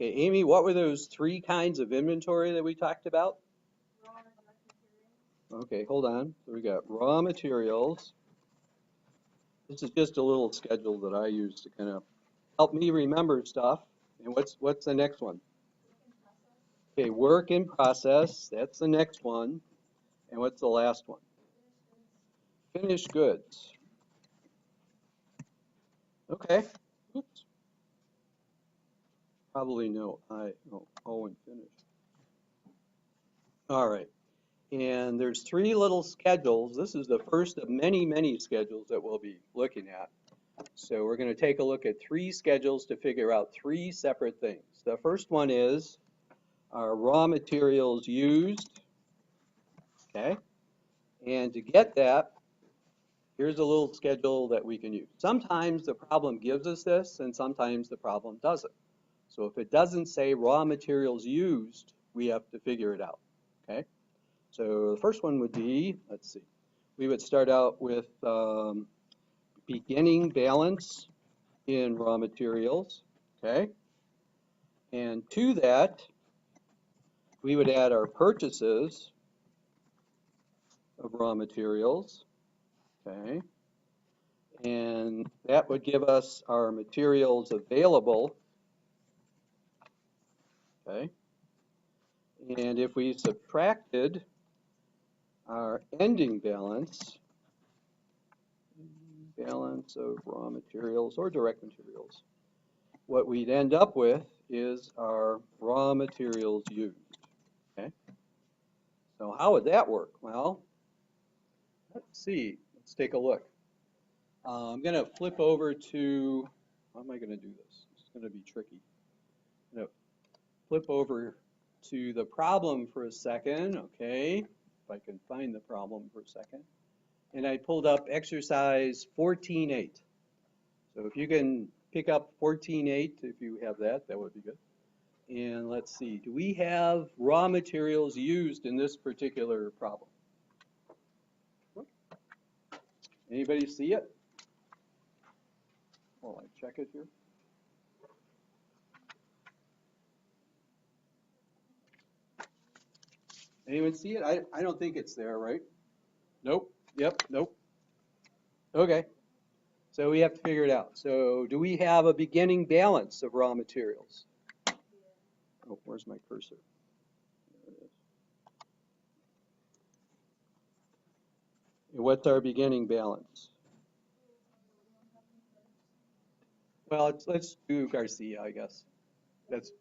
Okay, Amy, what were those three kinds of inventory that we talked about? Okay, hold on. So we got raw materials. This is just a little schedule that I use to kind of help me remember stuff. And what's the next one? Okay, work in process. That's the next one. And what's the last one? Finished goods. Okay. Oops. Probably no O and finished. All right. And there's three little schedules. This is the first of many, many schedules that we'll be looking at. So we're going to take a look at three schedules to figure out three separate things. The first one is our raw materials used. Okay. And to get that, here's a little schedule that we can use. Sometimes the problem gives us this, and sometimes the problem doesn't. So if it doesn't say raw materials used, we have to figure it out. Okay. So the first one would be, let's see, we would start out with beginning balance in raw materials, okay? And to that, we would add our purchases of raw materials, okay? And that would give us our materials available, okay? And if we subtracted our ending balance of raw materials or direct materials, what we'd end up with is our raw materials used, okay? So how would that work? Well, let's see. Let's take a look. I'm going to flip over to, how am I going to do this? It's going to be tricky. I'm going to flip over to the problem for a second, okay? If I can find the problem for a second. And I pulled up exercise 14.8. So if you can pick up 14.8, if you have that, that would be good. And let's see, do we have raw materials used in this particular problem? Anybody see it? Well, I check it here. Anyone see it? I don't think it's there, right? Nope. Yep. Nope. Okay. So we have to figure it out. So do we have a beginning balance of raw materials? Oh, where's my cursor? There it is. And what's our beginning balance? Well, let's do Garcia, I guess. That's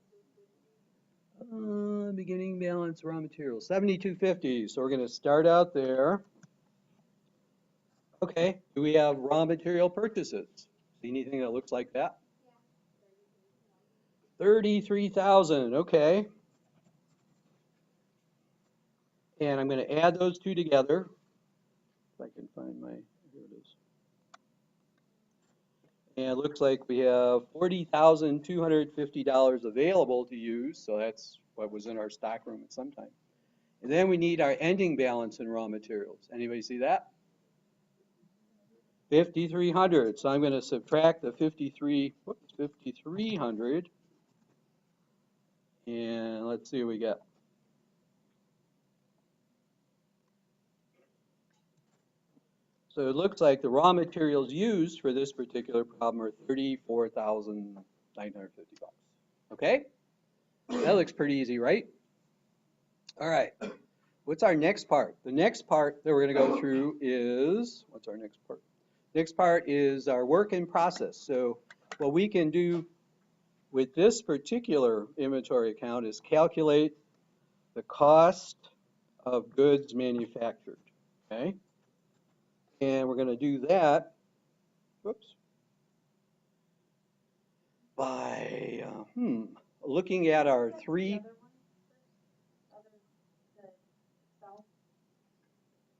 beginning balance raw materials, 7250. So we're going to start out there. Okay, do we have raw material purchases? See anything that looks like that? 33,000, okay. And I'm going to add those two together. If I can find my, here it is. And it looks like we have $40,250 available to use, so that's what was in our stock room at some time. And then we need our ending balance in raw materials. Anybody see that? 5,300. So I'm going to subtract the 5,300. And let's see what we get. So it looks like the raw materials used for this particular problem are $34,950. Okay? That looks pretty easy, right? All right. What's our next part? The next part that we're going to go through is, what's our next part? Next part is our work in process. So what we can do with this particular inventory account is calculate the cost of goods manufactured, okay? And we're going to do that, whoops, by looking at our three.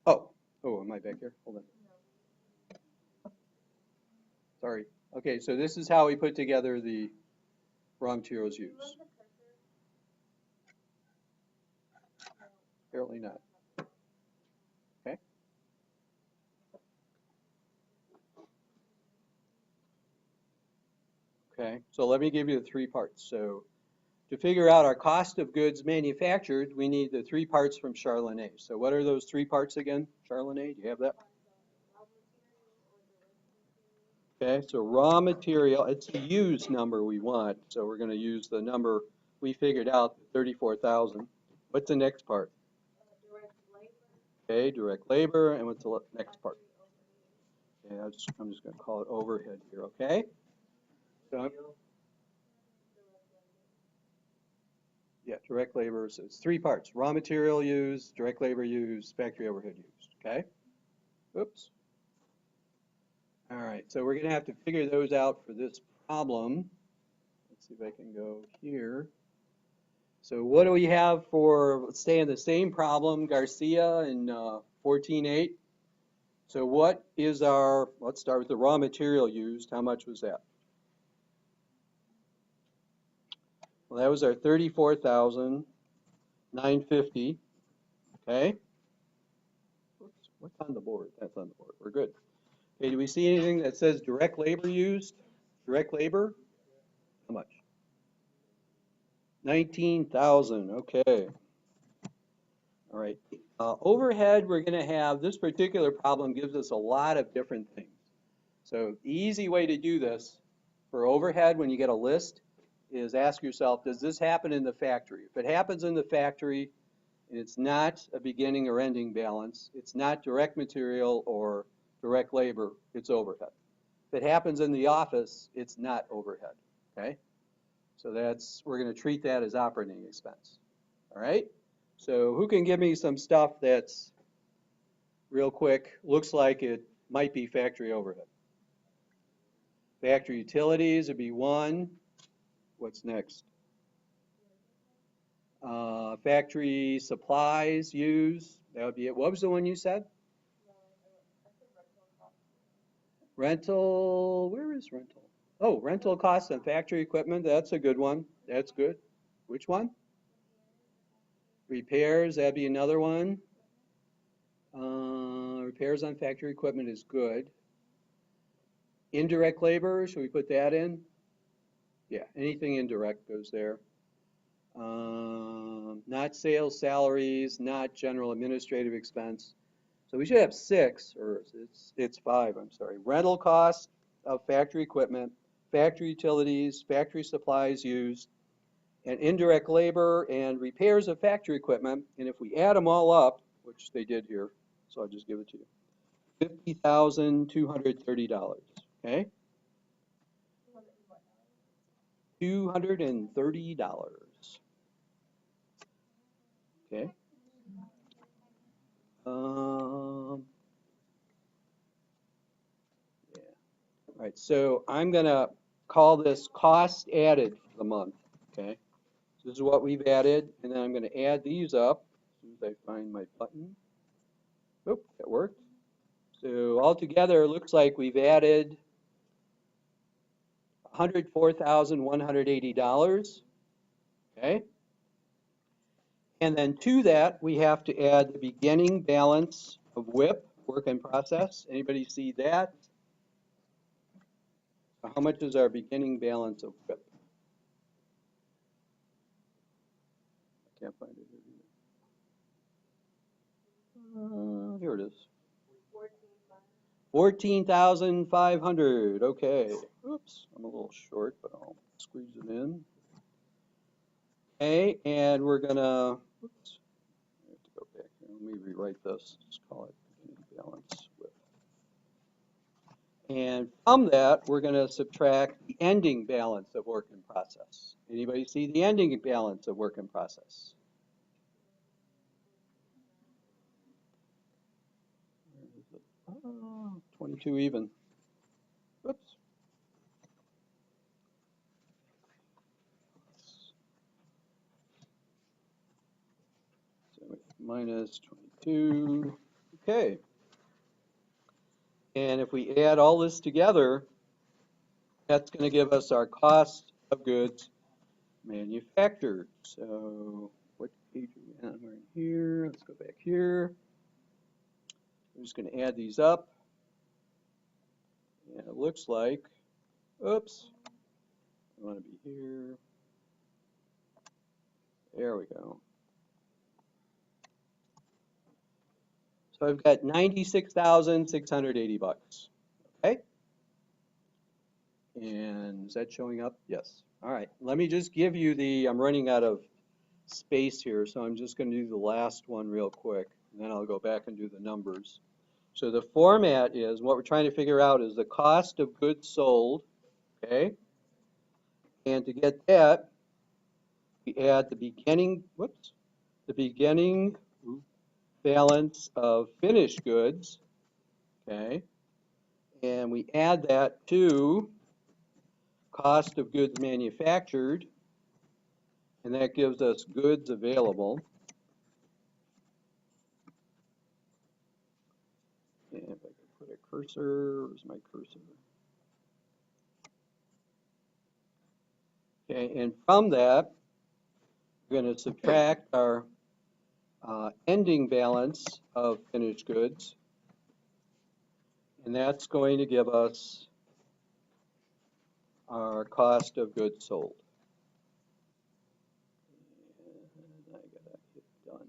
Oh, am I back here? Hold on. Sorry. Okay, so this is how we put together the raw materials used. Apparently not. Okay. Okay, so let me give you the three parts. So to figure out our cost of goods manufactured, we need the three parts from Charlotte. So what are those three parts again, Charlotte? Do you have that? Okay, so raw material, it's the used number we want. So we're going to use the number we figured out, 34,000. What's the next part? Okay, direct labor, and what's the next part? Okay, I'm just going to call it overhead here, okay? So, yeah, direct labor, so it's three parts. Raw material used, direct labor used, factory overhead used, okay? Oops. All right, so we're going to have to figure those out for this problem. Let's see if I can go here. So what do we have for, let's stay in the same problem, Garcia in 14.8. So what is our, let's start with the raw material used. How much was that? Well, that was our 34,950. Okay. Oops, what's on the board? That's on the board. We're good. Okay, do we see anything that says direct labor used? Direct labor? How much? 19,000. Okay. All right. Overhead, we're going to have, this particular problem gives us a lot of different things. So the easy way to do this for overhead when you get a list is ask yourself, does this happen in the factory? If it happens in the factory and it's not a beginning or ending balance, it's not direct material or direct labor, it's overhead. If it happens in the office, it's not overhead, okay? So that's, we're going to treat that as operating expense, all right? So who can give me some stuff that's real quick, looks like it might be factory overhead? Factory utilities would be one. What's next? Factory supplies used, that would be it. What was the one you said? Rental, where is rental? Oh, rental costs on factory equipment, that's a good one. That's good. Which one? Repairs, that'd be another one. Repairs on factory equipment is good. Indirect labor, should we put that in? Yeah, anything indirect goes there. Not sales salaries, not general administrative expense. So we should have six, or it's five, I'm sorry. Rental costs of factory equipment, factory utilities, factory supplies used, and indirect labor and repairs of factory equipment. And if we add them all up, which they did here, so I'll just give it to you, $50,230, okay? $230, okay? Yeah. All right, so I'm gonna call this cost added for the month, okay? So this is what we've added, and then I'm gonna add these up as soon as I find my button. Oop, that worked. So altogether, it looks like we've added $104,180, okay? And then to that, we have to add the beginning balance of WIP, work in process. Anybody see that? So how much is our beginning balance of WIP? I can't find it here. Here it is. 14,500. Okay. Oops, I'm a little short, but I'll squeeze it in. Okay, and we're gonna. Oops. I have to go back here. Let me rewrite this. Just call it beginning balance WIP. And from that, we're going to subtract the ending balance of work in process. Anybody see the ending balance of work in process? 22 even. Oops. So minus 22. Okay. And if we add all this together, that's going to give us our cost of goods manufactured. So what page are we on? We're in here. Let's go back here. I'm just going to add these up. And it looks like, oops, I want to be here. There we go. So I've got $96,680. Okay? And is that showing up? Yes. All right. Let me just give you I'm running out of space here, so I'm just going to do the last one real quick, and then I'll go back and do the numbers. So the format is, what we're trying to figure out is the cost of goods sold, okay? And to get that, we add the beginning balance of finished goods, okay? And we add that to cost of goods manufactured, and that gives us goods available. And if I could put a cursor, where's my cursor? Okay, and from that, we're going to subtract our ending balance of finished goods, and that's going to give us our cost of goods sold. And I gotta hit done.